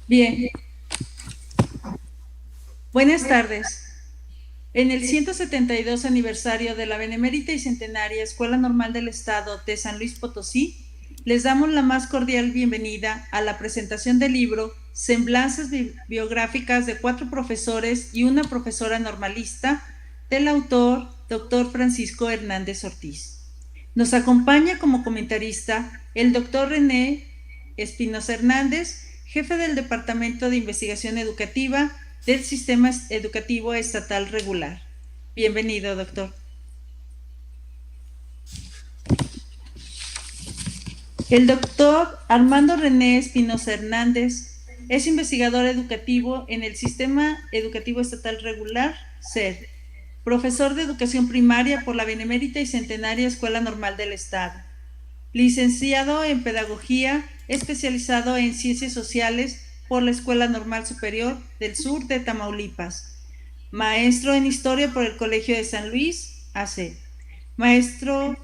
Bien, buenas tardes. En el 172 aniversario de la Benemérita y Centenaria Escuela Normal del Estado de San Luis Potosí, les damos la más cordial bienvenida a la presentación del libro Semblanzas biográficas de 4 profesores y una profesora normalista del autor Dr. Francisco Hernández Ortiz. Nos acompaña como comentarista el Dr. René Espinosa Hernández, jefe del Departamento de Investigación Educativa del Sistema Educativo Estatal Regular. Bienvenido, doctor. El doctor Armando René Espinosa Hernández es investigador educativo en el Sistema Educativo Estatal Regular, SER, profesor de Educación Primaria por la Benemérita y Centenaria Escuela Normal del Estado, licenciado en Pedagogía, especializado en Ciencias Sociales por la Escuela Normal Superior del Sur de Tamaulipas, maestro en Historia por el Colegio de San Luis, AC, maestro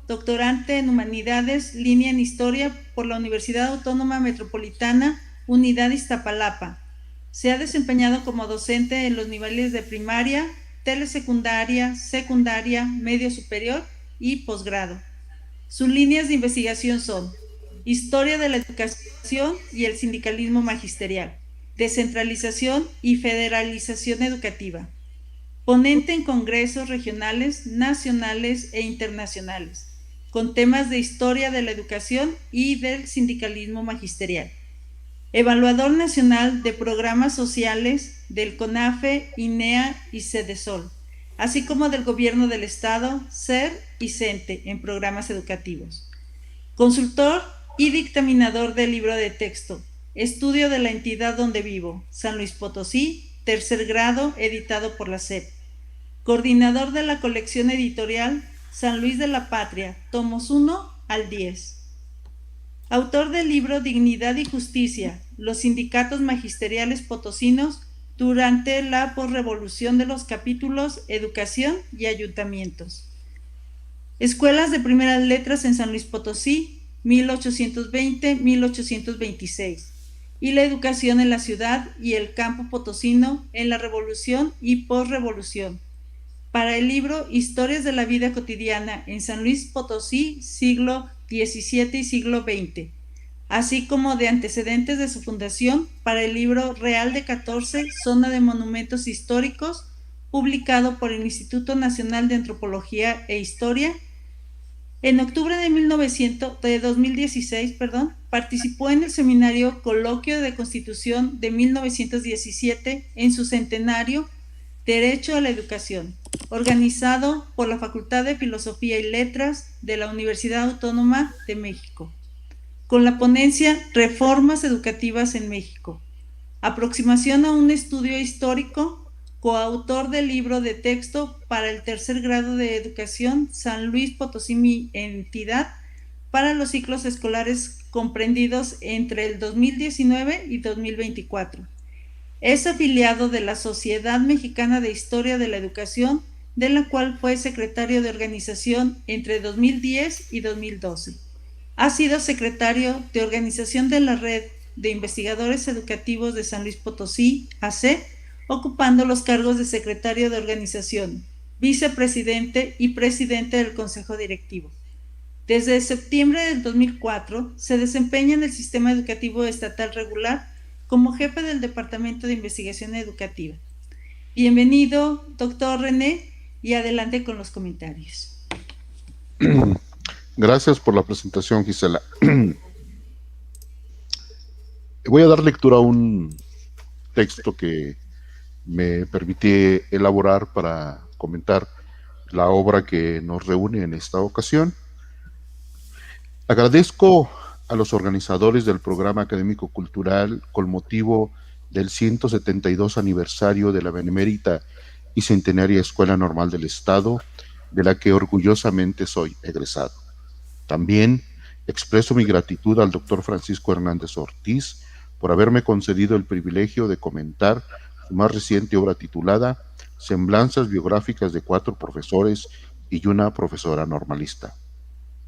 doctorante en Humanidades, línea en Historia por la Universidad Autónoma Metropolitana, Unidad Iztapalapa. Se ha desempeñado como docente en los niveles de primaria, telesecundaria, secundaria, medio superior y posgrado. Sus líneas de investigación son Historia de la Educación y el Sindicalismo Magisterial, Descentralización y Federalización Educativa, ponente en congresos regionales, nacionales e internacionales, con temas de historia de la educación y del sindicalismo magisterial. Evaluador nacional de programas sociales del CONAFE, INEA y CEDESOL, así como del Gobierno del Estado, SER y CENTE en programas educativos. Consultor y dictaminador del libro de texto, Estudio de la entidad donde vivo, San Luis Potosí, tercer grado, editado por la SEP. Coordinador de la colección editorial San Luis de la Patria, tomos 1 al 10. Autor del libro Dignidad y Justicia, los sindicatos magisteriales potosinos durante la posrevolución de los capítulos Educación y Ayuntamientos. Escuelas de primeras letras en San Luis Potosí, 1820-1826. Y la educación en la ciudad y el campo potosino en la revolución y posrevolución. Para el libro Historias de la vida cotidiana en San Luis Potosí, siglo XVII y siglo XX, así como de antecedentes de su fundación para el libro Real de 14, Zona de Monumentos Históricos, publicado por el Instituto Nacional de Antropología e Historia. En octubre de 2016, participó en el seminario Coloquio de Constitución de 1917 en su centenario Derecho a la Educación, organizado por la Facultad de Filosofía y Letras de la Universidad Autónoma de México, con la ponencia Reformas Educativas en México, aproximación a un estudio histórico, coautor del libro de texto para el tercer grado de educación San Luis Potosí mi entidad para los ciclos escolares comprendidos entre el 2019 y 2024. Es afiliado de la Sociedad Mexicana de Historia de la Educación, de la cual fue secretario de organización entre 2010 y 2012. Ha sido secretario de organización de la Red de Investigadores Educativos de San Luis Potosí, AC, ocupando los cargos de secretario de organización, vicepresidente y presidente del Consejo Directivo. Desde septiembre del 2004 se desempeña en el Sistema Educativo Estatal Regular como jefe del Departamento de Investigación Educativa. Bienvenido, doctor René, y adelante con los comentarios. Gracias por la presentación, Gisela. Voy a dar lectura a un texto que me permití elaborar para comentar la obra que nos reúne en esta ocasión. Agradezco a los organizadores del programa académico cultural con motivo del 172 aniversario de la Benemérita y Centenaria Escuela Normal del Estado, de la que orgullosamente soy egresado. También expreso mi gratitud al doctor Francisco Hernández Ortiz por haberme concedido el privilegio de comentar su más reciente obra titulada Semblanzas biográficas de 4 profesores y una profesora normalista.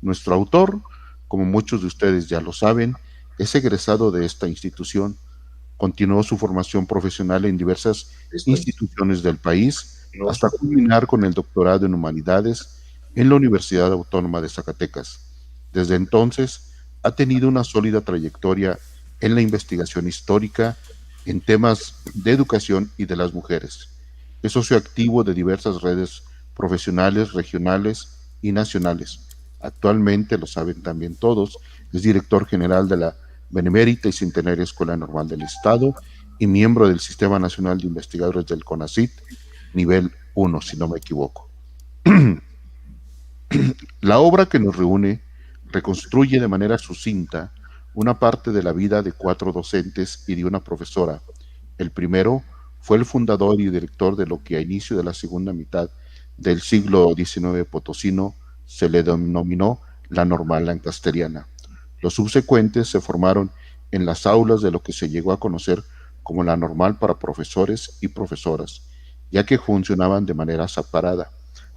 Nuestro autor, como muchos de ustedes ya lo saben, Es egresado de esta institución. Continuó su formación profesional en diversas instituciones del país hasta culminar con el doctorado en Humanidades en la Universidad Autónoma de Zacatecas. Desde entonces ha tenido una sólida trayectoria en la investigación histórica en temas de educación y de las mujeres. Es socio activo de diversas redes profesionales, regionales y nacionales. Actualmente, lo saben también todos, es director general de la Benemérita y Centenaria Escuela Normal del Estado y miembro del Sistema Nacional de Investigadores del CONACYT, nivel 1, si no me equivoco. La obra que nos reúne reconstruye de manera sucinta una parte de la vida de 4 docentes y de una profesora. El primero fue el fundador y director de lo que a inicio de la segunda mitad del siglo XIX potosino se le denominó la Normal Lancasteriana. Los subsecuentes se formaron en las aulas de lo que se llegó a conocer como la Normal para profesores y profesoras, ya que funcionaban de manera separada.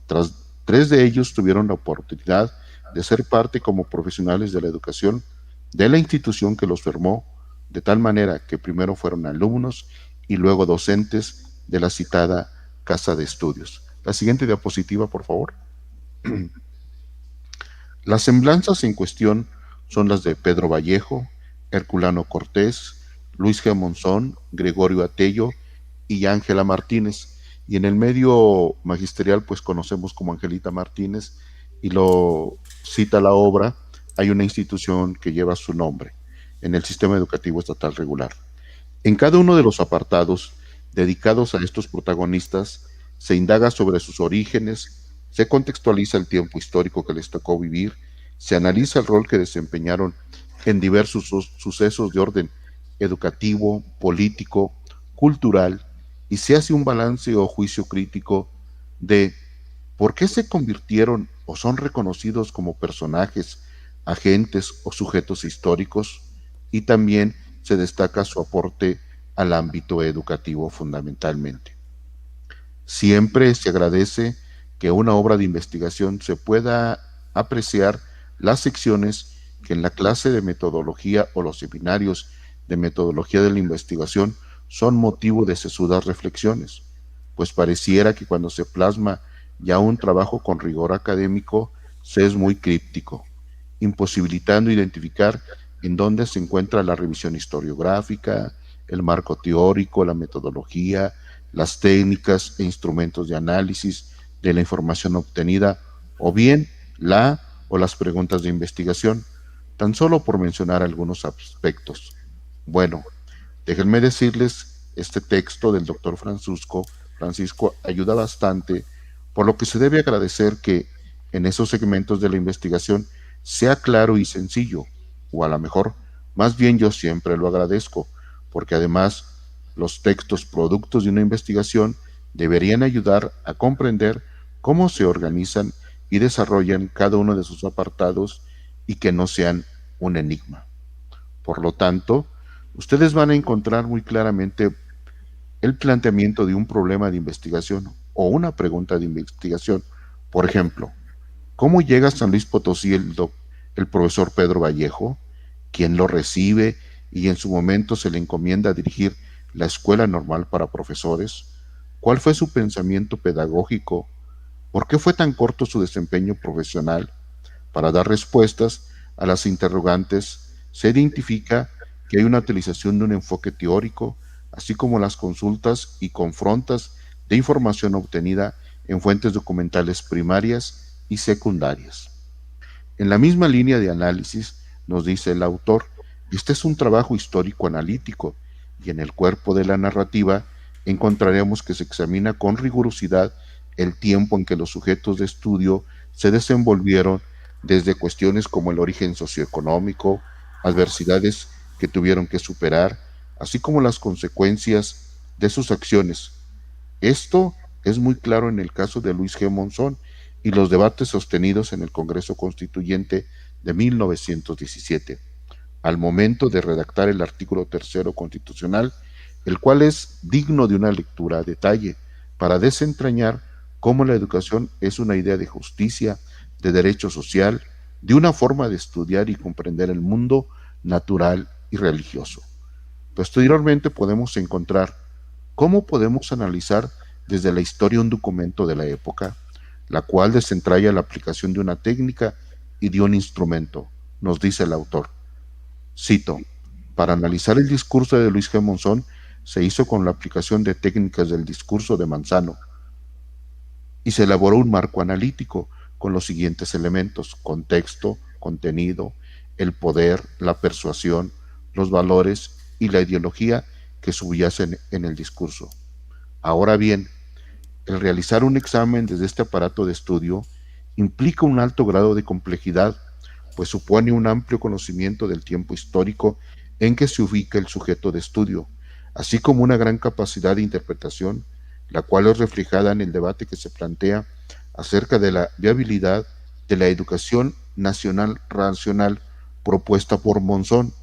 Tras 3 de ellos tuvieron la oportunidad de ser parte como profesionales de la educación de la institución que los formó, de tal manera que primero fueron alumnos y luego docentes de la citada casa de estudios. La siguiente diapositiva, por favor. Las semblanzas en cuestión son las de Pedro Vallejo, Herculano Cortés, Luis G. Monzón, Gregorio Atello y Ángela Martínez. Y en el medio magisterial, pues conocemos como Angelita Martínez, y lo cita la obra, hay una institución que lleva su nombre en el sistema educativo estatal regular. En cada uno de los apartados dedicados a estos protagonistas se indaga sobre sus orígenes, se contextualiza el tiempo histórico que les tocó vivir, se analiza el rol que desempeñaron en diversos sucesos de orden educativo, político, cultural, y se hace un balance o juicio crítico de por qué se convirtieron o son reconocidos como personajes, agentes o sujetos históricos, y también se destaca su aporte al ámbito educativo fundamentalmente. Siempre se agradece que una obra de investigación se pueda apreciar las secciones que en la clase de metodología o los seminarios de metodología de la investigación son motivo de sesudas reflexiones, pues pareciera que cuando se plasma ya un trabajo con rigor académico se es muy críptico, imposibilitando identificar en dónde se encuentra la revisión historiográfica, el marco teórico, la metodología, las técnicas e instrumentos de análisis de la información obtenida, o bien la o las preguntas de investigación, tan solo por mencionar algunos aspectos. Bueno, déjenme decirles, este texto del doctor Francisco ayuda bastante, por lo que se debe agradecer que en esos segmentos de la investigación sea claro y sencillo, o a lo mejor, más bien yo siempre lo agradezco, porque además los textos productos de una investigación deberían ayudar a comprender cómo se organizan y desarrollan cada uno de sus apartados y que no sean un enigma. Por lo tanto, ustedes van a encontrar muy claramente el planteamiento de un problema de investigación o una pregunta de investigación. Por ejemplo, ¿cómo llega a San Luis Potosí el profesor Pedro Vallejo? ¿Quién lo recibe y en su momento se le encomienda dirigir la Escuela Normal para Profesores? ¿Cuál fue su pensamiento pedagógico? ¿Por qué fue tan corto su desempeño profesional? Para dar respuestas a las interrogantes, se identifica que hay una utilización de un enfoque teórico, así como las consultas y confrontas de información obtenida en fuentes documentales primarias y secundarias. En la misma línea de análisis, nos dice el autor, este es un trabajo histórico-analítico y en el cuerpo de la narrativa encontraremos que se examina con rigurosidad el tiempo en que los sujetos de estudio se desenvolvieron desde cuestiones como el origen socioeconómico, adversidades que tuvieron que superar, así como las consecuencias de sus acciones. Esto es muy claro en el caso de Luis G. Monzón y los debates sostenidos en el Congreso Constituyente de 1917, al momento de redactar el artículo tercero constitucional, el cual es digno de una lectura a detalle para desentrañar cómo la educación es una idea de justicia, de derecho social, de una forma de estudiar y comprender el mundo natural y religioso. Posteriormente podemos encontrar cómo podemos analizar desde la historia un documento de la época, la cual desentraña la aplicación de una técnica y de un instrumento, nos dice el autor. Cito, para analizar el discurso de Luis G. Monzón se hizo con la aplicación de técnicas del discurso de Manzano y se elaboró un marco analítico con los siguientes elementos: contexto, contenido, el poder, la persuasión, los valores y la ideología que subyacen en el discurso. Ahora bien, el realizar un examen desde este aparato de estudio implica un alto grado de complejidad, pues supone un amplio conocimiento del tiempo histórico en que se ubica el sujeto de estudio, así como una gran capacidad de interpretación, la cual es reflejada en el debate que se plantea acerca de la viabilidad de la educación nacional racional propuesta por Monzón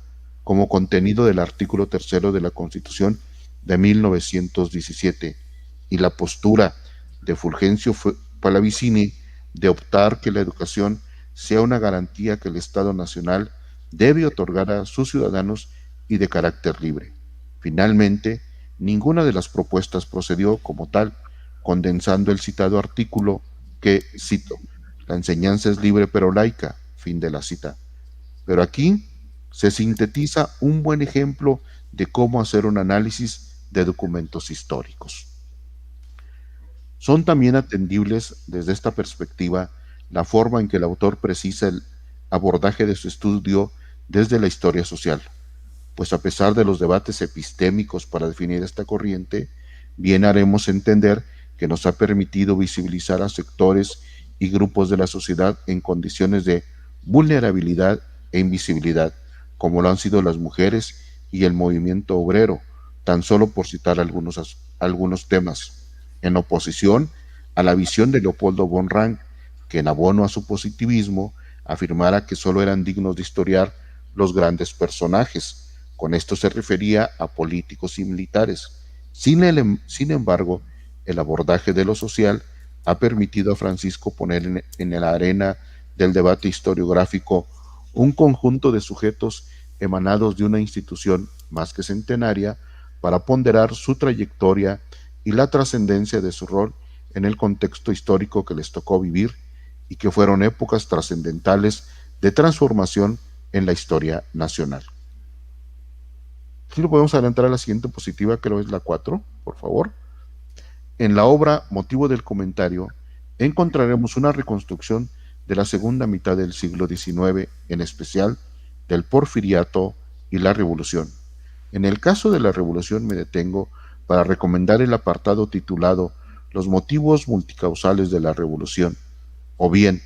como contenido del artículo tercero de la Constitución de 1917 y la postura de Fulgencio Pallavicini de optar que la educación sea una garantía que el Estado Nacional debe otorgar a sus ciudadanos y de carácter libre. Finalmente, ninguna de las propuestas procedió como tal, condensando el citado artículo que, cito, la enseñanza es libre pero laica, fin de la cita. Pero aquí se sintetiza un buen ejemplo de cómo hacer un análisis de documentos históricos. Son también atendibles desde esta perspectiva la forma en que el autor precisa el abordaje de su estudio desde la historia social, pues a pesar de los debates epistémicos para definir esta corriente, bien haremos entender que nos ha permitido visibilizar a sectores y grupos de la sociedad en condiciones de vulnerabilidad e invisibilidad, como lo han sido las mujeres y el movimiento obrero, tan solo por citar algunos temas, en oposición a la visión de Leopoldo von Ranke, que en abono a su positivismo afirmara que solo eran dignos de historiar los grandes personajes. Con esto se refería a políticos y militares. Sin embargo, el abordaje de lo social ha permitido a Francisco poner en la arena del debate historiográfico un conjunto de sujetos emanados de una institución más que centenaria para ponderar su trayectoria y la trascendencia de su rol en el contexto histórico que les tocó vivir y que fueron épocas trascendentales de transformación en la historia nacional. Si lo podemos adelantar a la siguiente diapositiva, que es la 4, por favor. En la obra Motivo del comentario encontraremos una reconstrucción de la segunda mitad del siglo XIX, en especial del Porfiriato y la Revolución. En el caso de la Revolución me detengo para recomendar el apartado titulado Los motivos multicausales de la Revolución, o bien,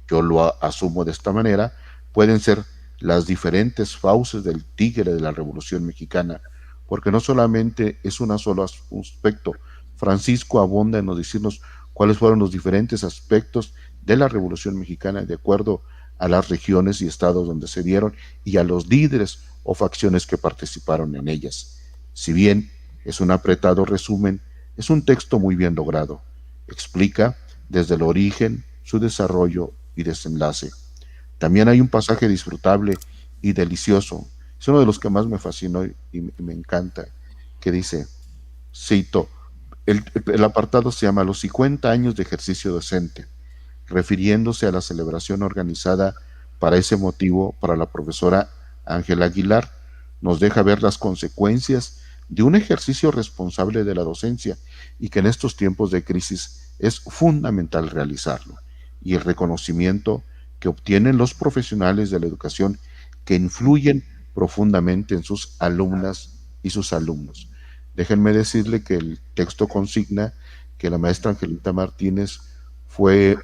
yo lo asumo de esta manera, pueden ser las diferentes fauces del tigre de la Revolución Mexicana, porque no solamente es un solo aspecto. Francisco abunda en decirnos cuáles fueron los diferentes aspectos de la Revolución Mexicana de acuerdo a las regiones y estados donde se dieron y a los líderes o facciones que participaron en ellas. Si bien es un apretado resumen, es un texto muy bien logrado. Explica desde el origen, su desarrollo y desenlace. También hay un pasaje disfrutable y delicioso. Es uno de los que más me fascinó y me encanta, que dice, cito, el apartado se llama Los 50 años de ejercicio docente, refiriéndose a la celebración organizada para ese motivo para la profesora Ángela Aguilar. Nos deja ver las consecuencias de un ejercicio responsable de la docencia y que en estos tiempos de crisis es fundamental realizarlo, y el reconocimiento que obtienen los profesionales de la educación que influyen profundamente en sus alumnas y sus alumnos. Déjenme decirle que el texto consigna que la maestra Angelita Martínez fue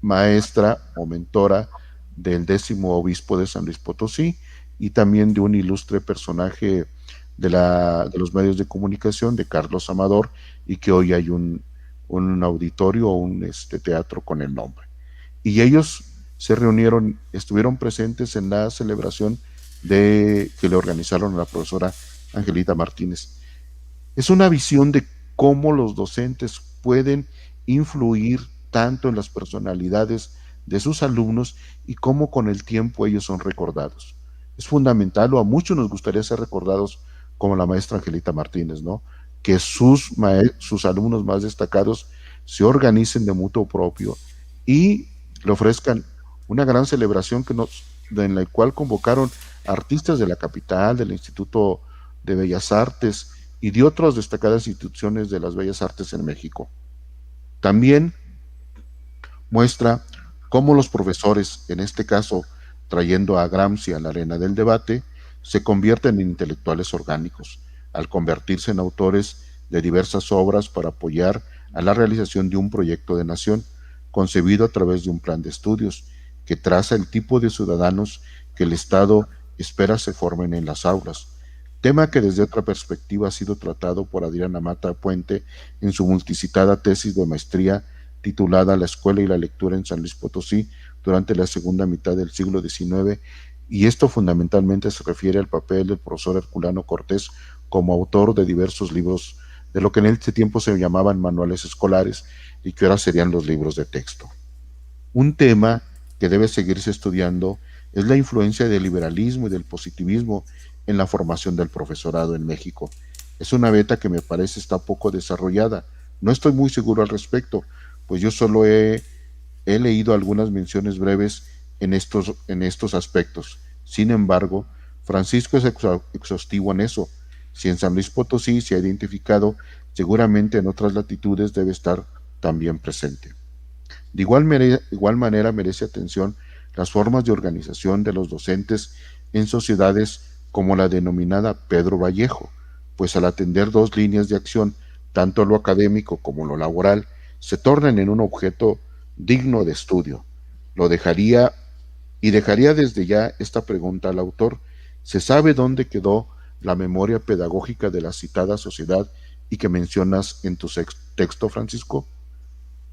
maestra o mentora del 10º obispo de San Luis Potosí y también de un ilustre personaje de los medios de comunicación, de Carlos Amador, y que hoy hay un auditorio o un teatro con el nombre. Y ellos se reunieron, estuvieron presentes en la celebración que le organizaron a la profesora Angelita Martínez. Es una visión de cómo los docentes pueden influir tanto en las personalidades de sus alumnos y cómo con el tiempo ellos son recordados. es fundamental, o a muchos nos gustaría ser recordados como la maestra Angelita Martínez, ¿no? Que sus alumnos más destacados se organicen de mutuo propio y le ofrezcan una gran celebración en la cual convocaron artistas de la capital, del Instituto de Bellas Artes y de otras destacadas instituciones de las bellas artes en México. También muestra cómo los profesores, en este caso trayendo a Gramsci a la arena del debate, se convierten en intelectuales orgánicos, al convertirse en autores de diversas obras para apoyar a la realización de un proyecto de nación, concebido a través de un plan de estudios, que traza el tipo de ciudadanos que el Estado espera se formen en las aulas, tema que desde otra perspectiva ha sido tratado por Adriana Mata Puente en su multicitada tesis de maestría titulada La Escuela y la Lectura en San Luis Potosí durante la segunda mitad del siglo XIX, y esto fundamentalmente se refiere al papel del profesor Herculano Cortés como autor de diversos libros de lo que en este tiempo se llamaban manuales escolares y que ahora serían los libros de texto. Un tema que debe seguirse estudiando es la influencia del liberalismo y del positivismo en la formación del profesorado en México. Es una beta que me parece está poco desarrollada. No estoy muy seguro al respecto, pues yo solo he leído algunas menciones breves en estos aspectos. Sin embargo, Francisco es exhaustivo en eso. Si en San Luis Potosí se ha identificado, seguramente en otras latitudes debe estar también presente. De igual manera merece atención las formas de organización de los docentes en sociedades como la denominada Pedro Vallejo, pues al atender dos líneas de acción, tanto lo académico como lo laboral, se tornan en un objeto digno de estudio. Lo dejaría y dejaría desde ya esta pregunta al autor. ¿Se sabe dónde quedó la memoria pedagógica de la citada sociedad y que mencionas en tu texto, Francisco?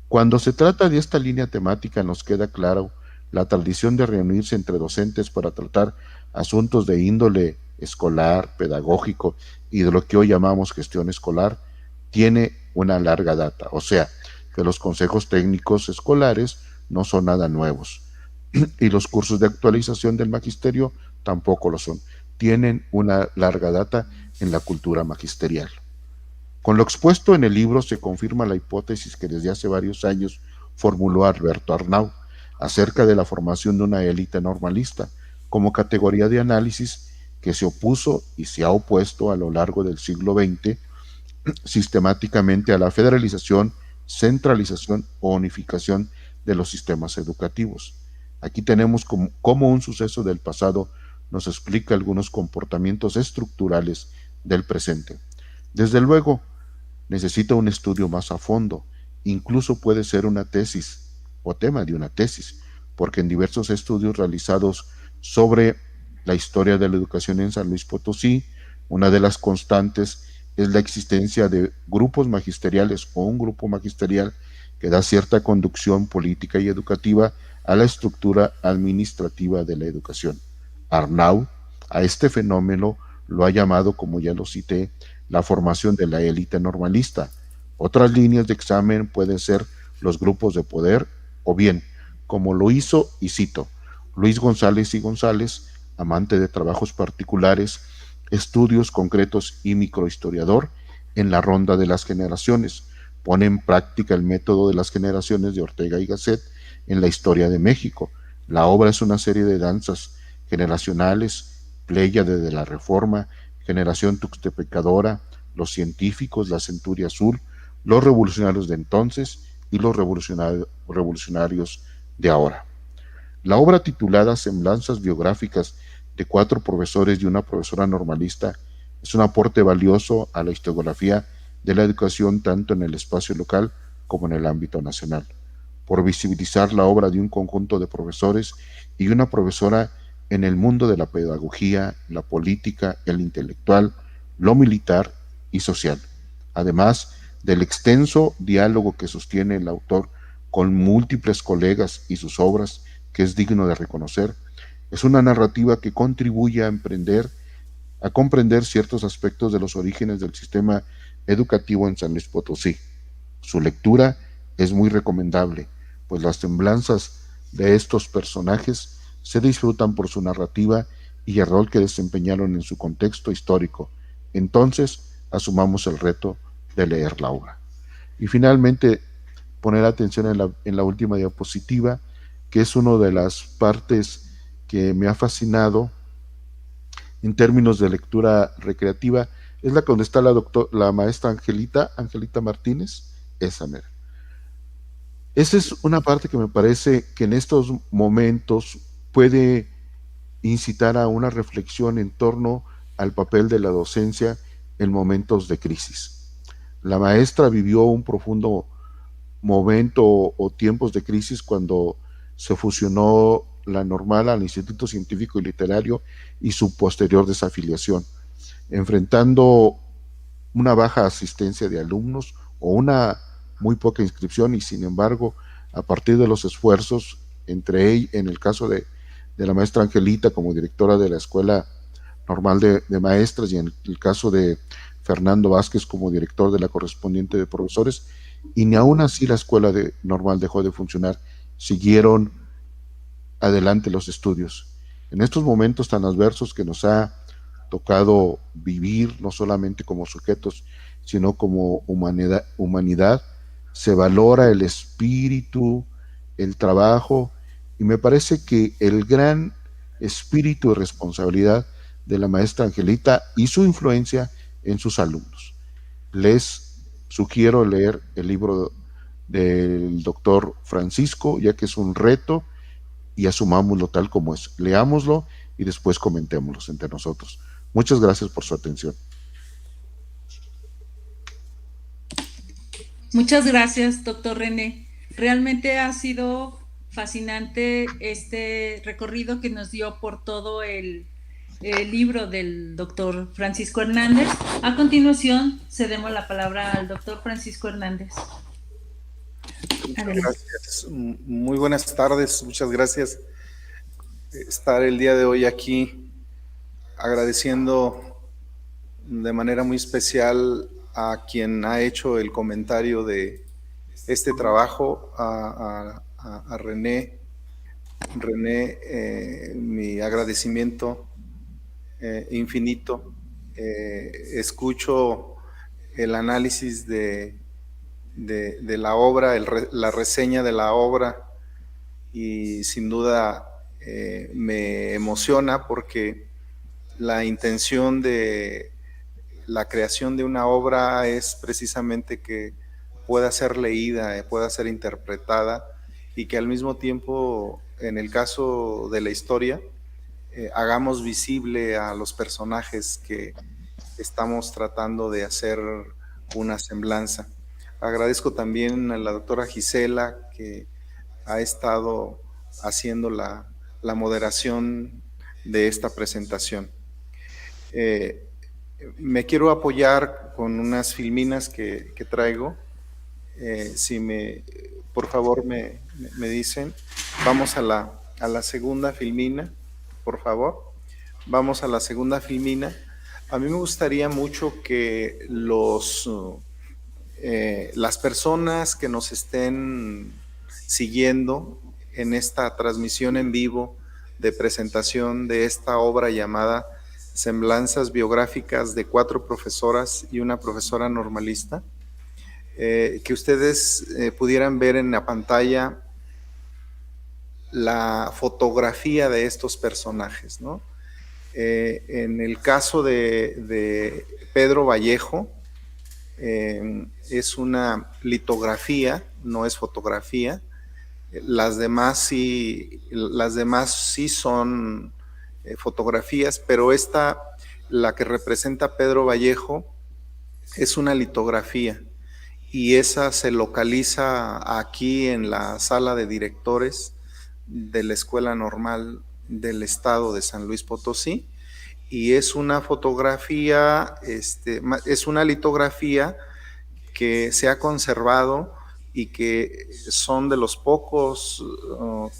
Cuando se trata de esta línea temática nos queda claro la tradición de reunirse entre docentes para tratar asuntos de índole escolar, pedagógico y de lo que hoy llamamos gestión escolar, tiene una larga data. O sea, que los consejos técnicos escolares no son nada nuevos y los cursos de actualización del magisterio tampoco lo son. Tienen una larga data en la cultura magisterial. Con lo expuesto en el libro se confirma la hipótesis que desde hace varios años formuló Alberto Arnau acerca de la formación de una élite normalista como categoría de análisis que se opuso y se ha opuesto a lo largo del siglo XX sistemáticamente a la federalización, centralización o unificación de los sistemas educativos. Aquí tenemos como un suceso del pasado nos explica algunos comportamientos estructurales del presente. Desde luego, necesita un estudio más a fondo, incluso puede ser una tesis o tema de una tesis, porque en diversos estudios realizados sobre la historia de la educación en San Luis Potosí, una de las constantes es la existencia de grupos magisteriales o un grupo magisterial que da cierta conducción política y educativa a la estructura administrativa de la educación. Arnau a este fenómeno lo ha llamado, como ya lo cité, la formación de la élite normalista. Otras líneas de examen pueden ser los grupos de poder o bien, como lo hizo, y cito, Luis González y González, amante de trabajos particulares, estudios concretos y microhistoriador, en la ronda de las generaciones. Pone en práctica el método de las generaciones de Ortega y Gasset en la historia de México. La obra es una serie de danzas generacionales, Pléyade de la Reforma, Generación Tuxtepecadora, los científicos, la Centuria Azul, los revolucionarios de entonces y los revolucionarios de ahora. La obra titulada Semblanzas biográficas de 4 profesores y una profesora normalista es un aporte valioso a la historiografía de la educación tanto en el espacio local como en el ámbito nacional, por visibilizar la obra de un conjunto de profesores y una profesora en el mundo de la pedagogía, la política, el intelectual, lo militar y social, además del extenso diálogo que sostiene el autor con múltiples colegas y sus obras, que es digno de reconocer. Es una narrativa que contribuye a comprender ciertos aspectos de los orígenes del sistema educativo en San Luis Potosí. Su lectura es muy recomendable, pues las semblanzas de estos personajes se disfrutan por su narrativa y el rol que desempeñaron en su contexto histórico. Entonces, asumamos el reto de leer la obra. Y finalmente, poner atención en la última diapositiva, que es una de las partes que me ha fascinado en términos de lectura recreativa, es la donde está la maestra Angelita Martínez, esa mera. Esa es una parte que me parece que en estos momentos puede incitar a una reflexión en torno al papel de la docencia en momentos de crisis. La maestra vivió un profundo momento o tiempos de crisis cuando se fusionó la normal al Instituto Científico y Literario y su posterior desafiliación, enfrentando una baja asistencia de alumnos o una muy poca inscripción, y sin embargo, a partir de los esfuerzos, entre ellos, en el caso de la maestra Angelita como directora de la Escuela Normal de Maestras, y en el caso de Fernando Vázquez como director de la correspondiente de profesores, y ni aún así la escuela normal dejó de funcionar, siguieron adelante los estudios. En estos momentos tan adversos que nos ha tocado vivir, no solamente como sujetos, sino como humanidad, se valora el espíritu, el trabajo, y me parece que el gran espíritu y responsabilidad de la maestra Angelita y su influencia en sus alumnos. Les sugiero leer el libro del doctor Francisco, ya que es un reto, y asumámoslo tal como es. Leámoslo y después comentémoslo entre nosotros. Muchas gracias por su atención. Muchas gracias, doctor René. Realmente ha sido fascinante este recorrido que nos dio por todo el libro del doctor Francisco Hernández. A continuación, cedemos la palabra al doctor Francisco Hernández. Muchas gracias. Muy buenas tardes. Muchas gracias estar el día de hoy aquí, agradeciendo de manera muy especial a quien ha hecho el comentario de este trabajo, a René. René, mi agradecimiento infinito. Escucho el análisis de la obra, la reseña de la obra, y sin duda me emociona porque la intención de la creación de una obra es precisamente que pueda ser leída, pueda ser interpretada, y que al mismo tiempo, en el caso de la historia, hagamos visible a los personajes que estamos tratando de hacer una semblanza. Agradezco también a la doctora Gisela, que ha estado haciendo la moderación de esta presentación. Me quiero apoyar con unas filminas que traigo. Si por favor me dicen. Vamos a la segunda filmina, por favor. Vamos a la segunda filmina. A mí me gustaría mucho que las personas que nos estén siguiendo en esta transmisión en vivo de presentación de esta obra llamada Semblanzas biográficas de 4 profesoras y una profesora normalista, que ustedes pudieran ver en la pantalla la fotografía de estos personajes, ¿no? En el caso de Pedro Vallejo, es una litografía, no es fotografía. Las demás sí son fotografías, pero esta, la que representa Pedro Vallejo, es una litografía, y esa se localiza aquí en la sala de directores de la Escuela Normal del Estado de San Luis Potosí, y es una fotografía, es una litografía que se ha conservado y que son de los pocos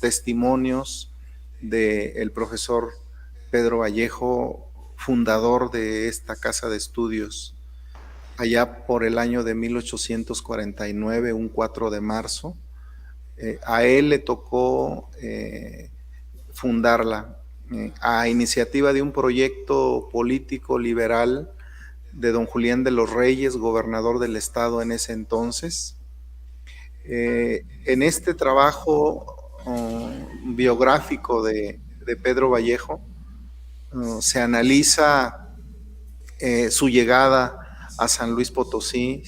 testimonios del profesor Pedro Vallejo, fundador de esta casa de estudios, allá por el año de 1849, un 4 de marzo. A él le tocó fundarla. a iniciativa de un proyecto político liberal de don Julián de los Reyes, gobernador del estado en ese entonces. En este trabajo biográfico de Pedro Vallejo, se analiza su llegada a San Luis Potosí,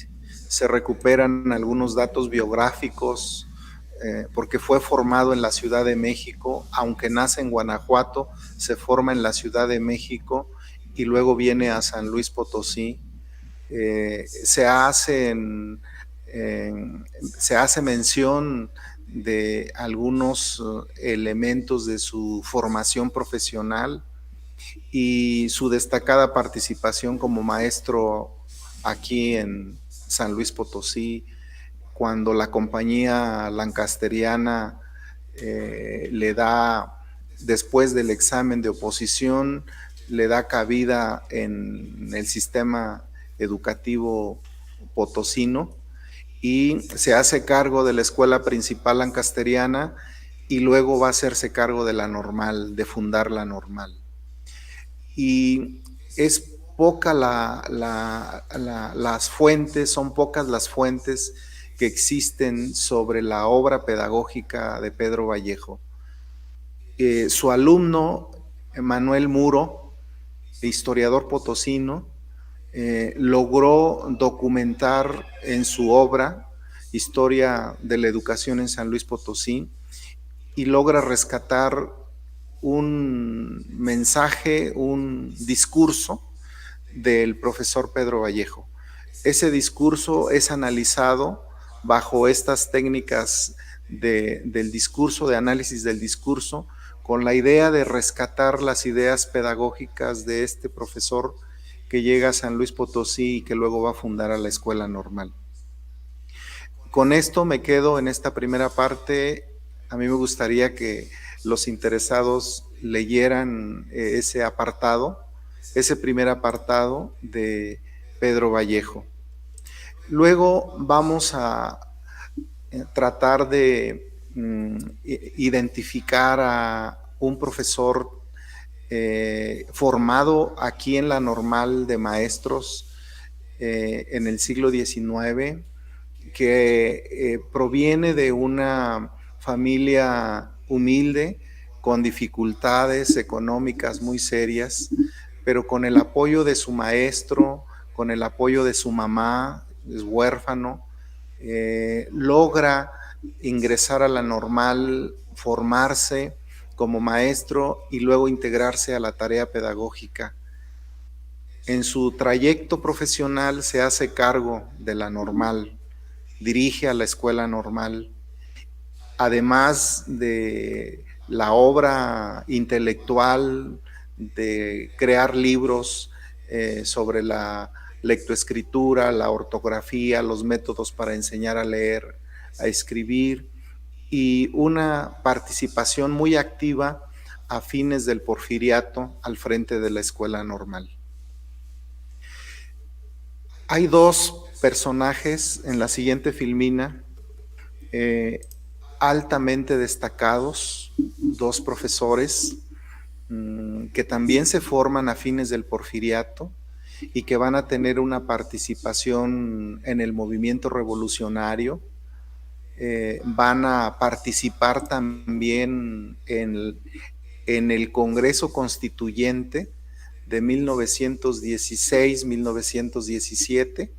se recuperan algunos datos biográficos, porque fue formado en la Ciudad de México, aunque nace en Guanajuato, se forma en la Ciudad de México y luego viene a San Luis Potosí. Se hace mención de algunos elementos de su formación profesional y su destacada participación como maestro aquí en San Luis Potosí, cuando la compañía lancasteriana le da, después del examen de oposición, le da cabida en el sistema educativo potosino y se hace cargo de la escuela principal lancasteriana y luego va a hacerse cargo de la normal, de fundar la normal. Y es poca las fuentes, son pocas las fuentes que existen sobre la obra pedagógica de Pedro Vallejo. Su alumno, Manuel Muro, historiador potosino, logró documentar en su obra Historia de la Educación en San Luis Potosí y logra rescatar un mensaje, un discurso del profesor Pedro Vallejo. Ese discurso es analizado bajo estas técnicas del discurso, de análisis del discurso, con la idea de rescatar las ideas pedagógicas de este profesor que llega a San Luis Potosí y que luego va a fundar a la Escuela Normal. Con esto me quedo en esta primera parte. A mí me gustaría que los interesados leyeran ese apartado, ese primer apartado de Pedro Vallejo. Luego vamos a tratar de identificar a un profesor formado aquí en la Normal de Maestros en el siglo XIX, que proviene de una familia humilde, con dificultades económicas muy serias, pero con el apoyo de su maestro, con el apoyo de su mamá, es huérfano, logra ingresar a la Normal, formarse como maestro y luego integrarse a la tarea pedagógica. En su trayecto profesional se hace cargo de la Normal, dirige a la Escuela Normal, además de la obra intelectual de crear libros sobre la lectoescritura, la ortografía, los métodos para enseñar a leer, a escribir, y una participación muy activa a fines del Porfiriato al frente de la Escuela Normal. Hay dos personajes en la siguiente filmina altamente destacados, dos profesores que también se forman a fines del Porfiriato y que van a tener una participación en el movimiento revolucionario, van a participar también en el Congreso Constituyente de 1916-1917.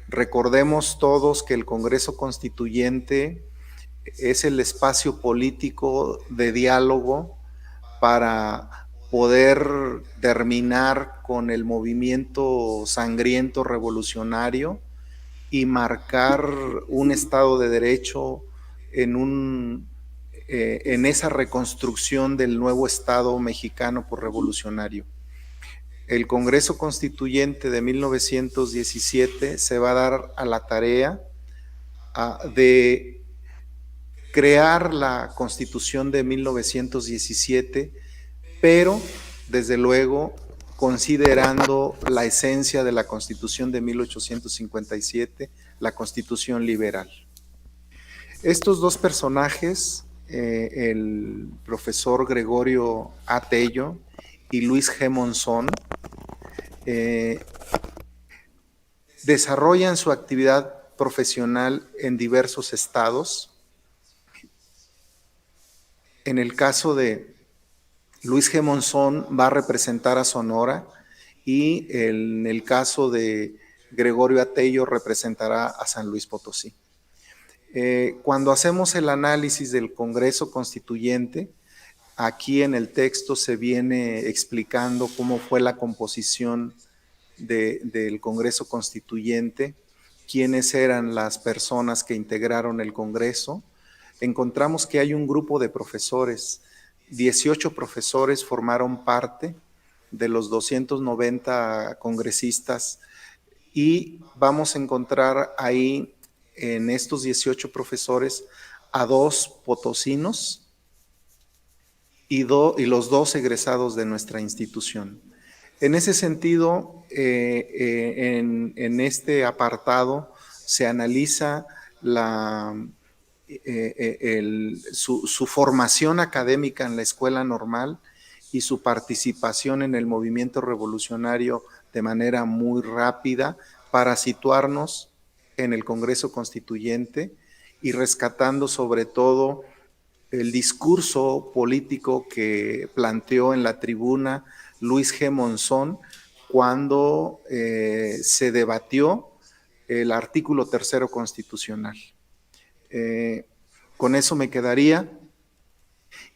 Recordemos todos que el Congreso Constituyente es el espacio político de diálogo para poder terminar con el movimiento sangriento revolucionario y marcar un Estado de Derecho en esa reconstrucción del nuevo Estado mexicano por revolucionario. El Congreso Constituyente de 1917 se va a dar a la tarea de crear la Constitución de 1917, pero desde luego considerando la esencia de la Constitución de 1857, la Constitución liberal. Estos dos personajes el profesor Gregorio A. Tello y Luis G. Monzón, desarrollan su actividad profesional en diversos estados. En el caso de Luis G. Monzón va a representar a Sonora y en el caso de Gregorio Atello representará a San Luis Potosí. Cuando hacemos el análisis del Congreso Constituyente, aquí en el texto se viene explicando cómo fue la composición del Congreso Constituyente, quiénes eran las personas que integraron el Congreso. Encontramos que hay un grupo de profesores, 18 profesores formaron parte de los 290 congresistas y vamos a encontrar ahí en estos 18 profesores a 2 potosinos y los 2 egresados de nuestra institución. En ese sentido, en este apartado se analiza su formación académica en la escuela normal y su participación en el movimiento revolucionario de manera muy rápida para situarnos en el Congreso Constituyente y rescatando sobre todo el discurso político que planteó en la tribuna Luis G. Monzón cuando se debatió el artículo 3º constitucional. Con eso me quedaría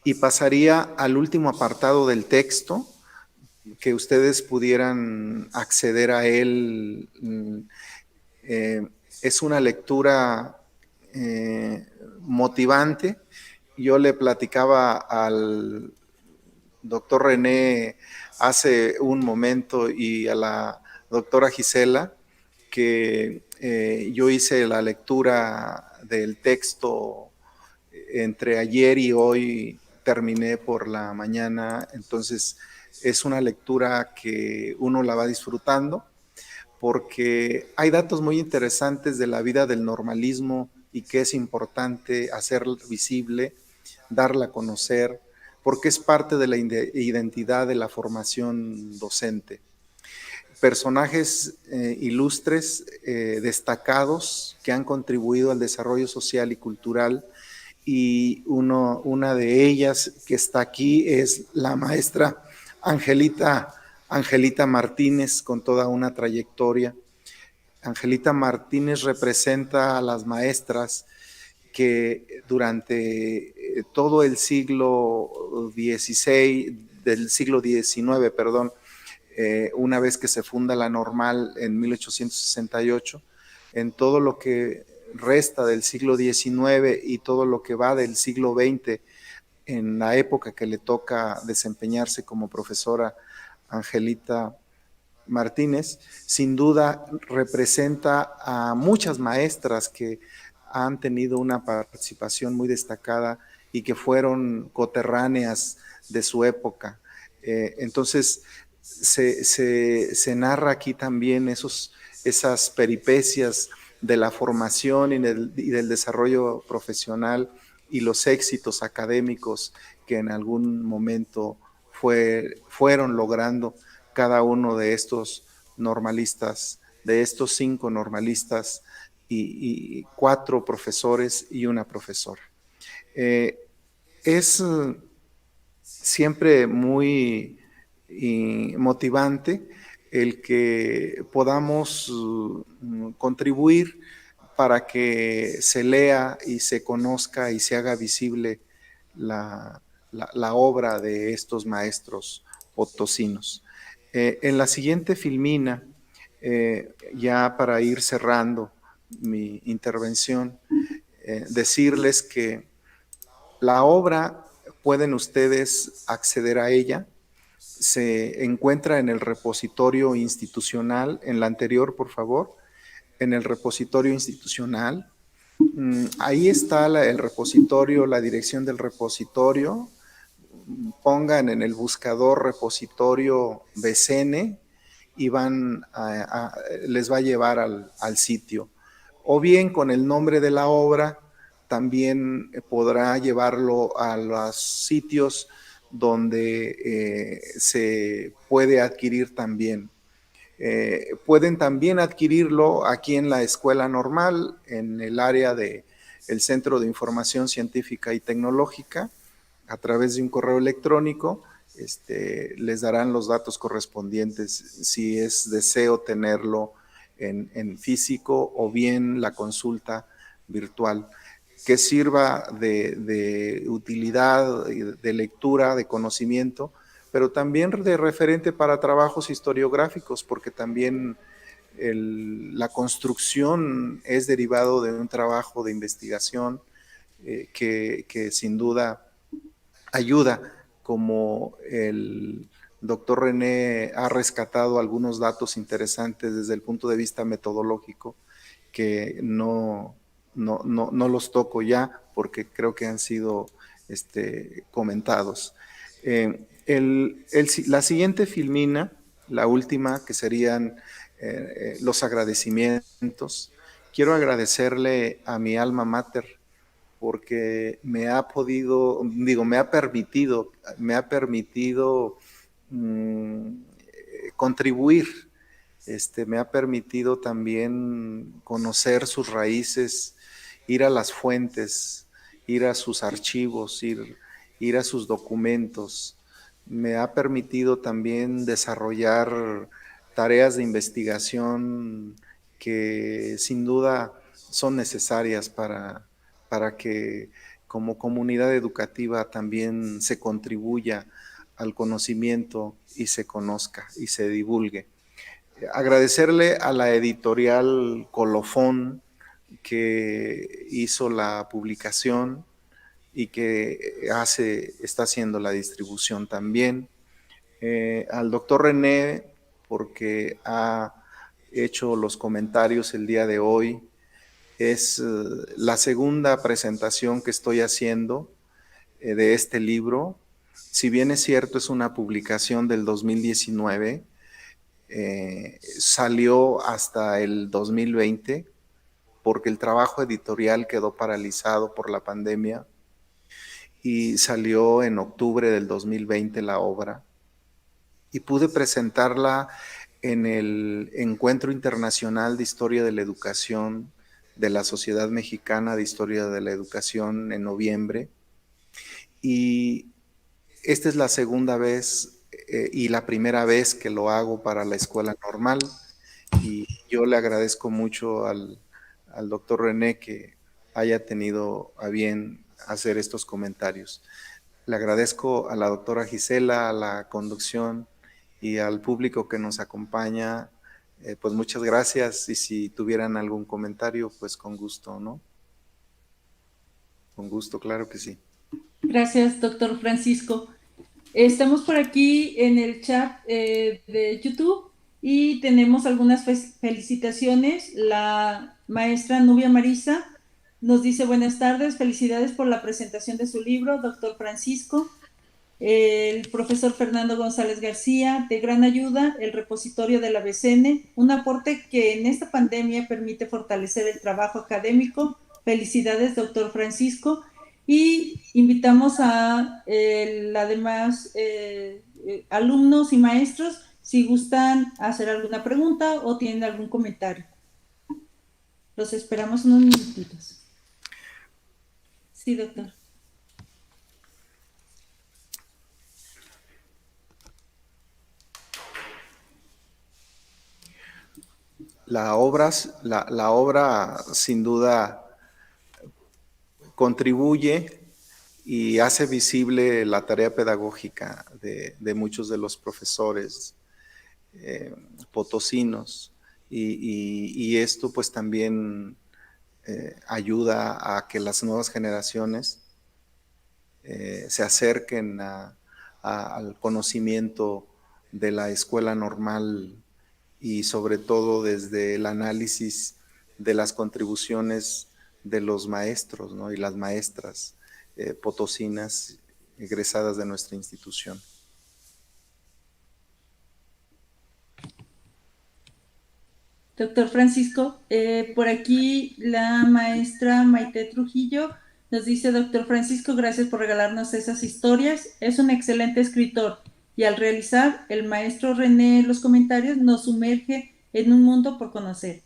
y pasaría al último apartado del texto, que ustedes pudieran acceder a él. Es una lectura motivante. Yo le platicaba al doctor René hace un momento y a la doctora Gisela que yo hice la lectura del texto entre ayer y hoy, terminé por la mañana, entonces es una lectura que uno la va disfrutando porque hay datos muy interesantes de la vida del normalismo y que es importante hacerla visible, darla a conocer, porque es parte de la identidad de la formación docente. Personajes ilustres, destacados, que han contribuido al desarrollo social y cultural, y una de ellas que está aquí es la maestra Angelita Martínez, con toda una trayectoria. Angelita Martínez representa a las maestras que durante todo el siglo XVI, del siglo XIX, perdón, una vez que se funda la Normal en 1868, en todo lo que resta del siglo XIX y todo lo que va del siglo XX, en la época que le toca desempeñarse como profesora Angelita Martínez, sin duda representa a muchas maestras que han tenido una participación muy destacada y que fueron coterráneas de su época. Entonces, se narra aquí también esas peripecias de la formación y del desarrollo profesional y los éxitos académicos que en algún momento fueron logrando cada uno de estos normalistas, de estos 5 normalistas y 4 profesores y una profesora. Es siempre muy motivante el que podamos contribuir para que se lea y se conozca y se haga visible la obra de estos maestros potosinos. En la siguiente filmina, ya para ir cerrando mi intervención, decirles que la obra pueden ustedes acceder a ella. Se encuentra en el repositorio institucional, en la anterior, por favor, en el repositorio institucional. Ahí está el repositorio, la dirección del repositorio. Pongan en el buscador repositorio BCN y les va a llevar al sitio. O bien con el nombre de la obra también podrá llevarlo a los sitios donde se puede adquirir también. Pueden también adquirirlo aquí en la escuela normal, en el área del Centro de Información Científica y Tecnológica, a través de un correo electrónico. Les darán los datos correspondientes si es deseo tenerlo en físico o bien la consulta virtual, que sirva de utilidad, de lectura, de conocimiento, pero también de referente para trabajos historiográficos, porque también la construcción es derivado de un trabajo de investigación que sin duda ayuda, como el doctor René ha rescatado algunos datos interesantes desde el punto de vista metodológico, que no los toco ya porque creo que han sido comentados. La siguiente filmina, la última, que serían los agradecimientos. Quiero agradecerle a mi alma mater, porque me ha permitido contribuir. Me ha permitido también conocer sus raíces, ir a las fuentes, ir a sus archivos, ir a sus documentos. Me ha permitido también desarrollar tareas de investigación que sin duda son necesarias para que como comunidad educativa también se contribuya al conocimiento y se conozca y se divulgue. Agradecerle a la editorial Colofón, que hizo la publicación y que está haciendo la distribución también. Al doctor René, porque ha hecho los comentarios el día de hoy. Es la segunda presentación que estoy haciendo de este libro. Si bien es cierto, es una publicación del 2019, salió hasta el 2020 porque el trabajo editorial quedó paralizado por la pandemia, y salió en octubre del 2020 la obra, y pude presentarla en el Encuentro Internacional de Historia de la Educación de la Sociedad Mexicana de Historia de la Educación en noviembre. Y esta es la segunda vez y la primera vez que lo hago para la escuela normal, y yo le agradezco mucho al doctor René que haya tenido a bien hacer estos comentarios. Le agradezco a la doctora Gisela, a la conducción y al público que nos acompaña. Pues muchas gracias, y si tuvieran algún comentario, pues con gusto, ¿no? Con gusto, claro que sí. Gracias, doctor Francisco. Estamos por aquí en el chat de YouTube y tenemos algunas felicitaciones. La maestra Nubia Marisa nos dice: buenas tardes, felicidades por la presentación de su libro, doctor Francisco. El profesor Fernando González García, de gran ayuda, el repositorio de la BCN, un aporte que en esta pandemia permite fortalecer el trabajo académico. Felicidades, doctor Francisco. Y invitamos a además alumnos y maestros si gustan hacer alguna pregunta o tienen algún comentario. Los esperamos unos minutitos. Sí, doctor. La obra sin duda contribuye y hace visible la tarea pedagógica de muchos de los profesores potosinos, y esto pues también ayuda a que las nuevas generaciones se acerquen al conocimiento de la escuela normal, y sobre todo desde el análisis de las contribuciones de los maestros, ¿no? Y las maestras potosinas egresadas de nuestra institución. Doctor Francisco, por aquí la maestra Maite Trujillo nos dice: doctor Francisco, gracias por regalarnos esas historias. Es un excelente escritor y al realizar el maestro René los comentarios nos sumerge en un mundo por conocer.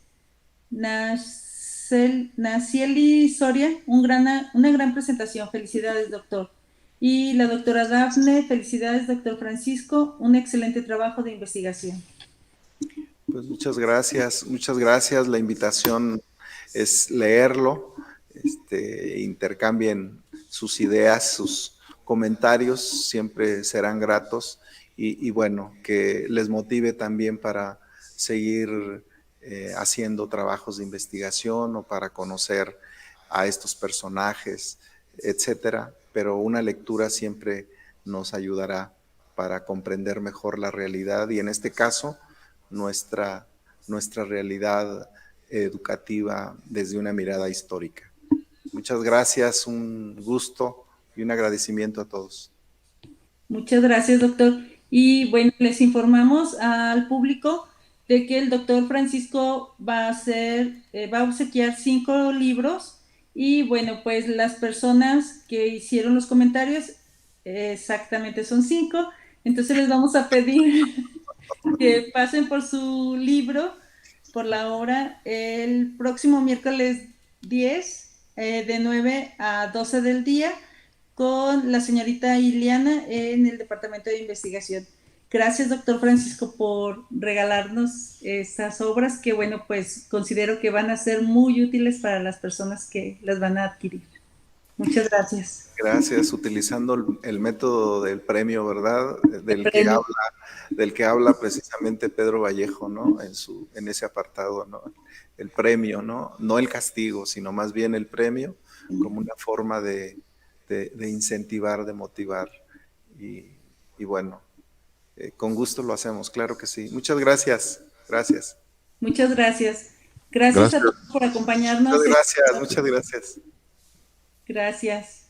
Nacieli Soria, una gran presentación. Felicidades, doctor. Y la doctora Dafne: felicidades, doctor Francisco, un excelente trabajo de investigación. Pues muchas gracias. La invitación es leerlo, intercambien sus ideas, sus comentarios, siempre serán gratos y bueno, que les motive también para seguir haciendo trabajos de investigación o para conocer a estos personajes, etcétera. Pero una lectura siempre nos ayudará para comprender mejor la realidad y en este caso nuestra realidad educativa desde una mirada histórica. Muchas gracias, un gusto y un agradecimiento a todos. Muchas gracias, doctor. Y bueno, les informamos al público de que el doctor Francisco va a obsequiar 5 libros y bueno, pues las personas que hicieron los comentarios exactamente son 5. Entonces les vamos a pedir que pasen por su libro, por la obra, el próximo miércoles 10, de 9 a 12 del día, con la señorita Iliana en el Departamento de Investigación. Gracias, doctor Francisco, por regalarnos estas obras que, bueno, pues considero que van a ser muy útiles para las personas que las van a adquirir. Muchas gracias. Gracias, utilizando el método del premio, ¿verdad? Del que habla precisamente Pedro Vallejo, ¿no? En ese apartado, ¿no? El premio, ¿no? No el castigo, sino más bien el premio como una forma de incentivar, de motivar. Y bueno, con gusto lo hacemos, claro que sí. Muchas gracias. Gracias. Muchas gracias. Gracias a todos por acompañarnos. Muchas gracias. Gracias.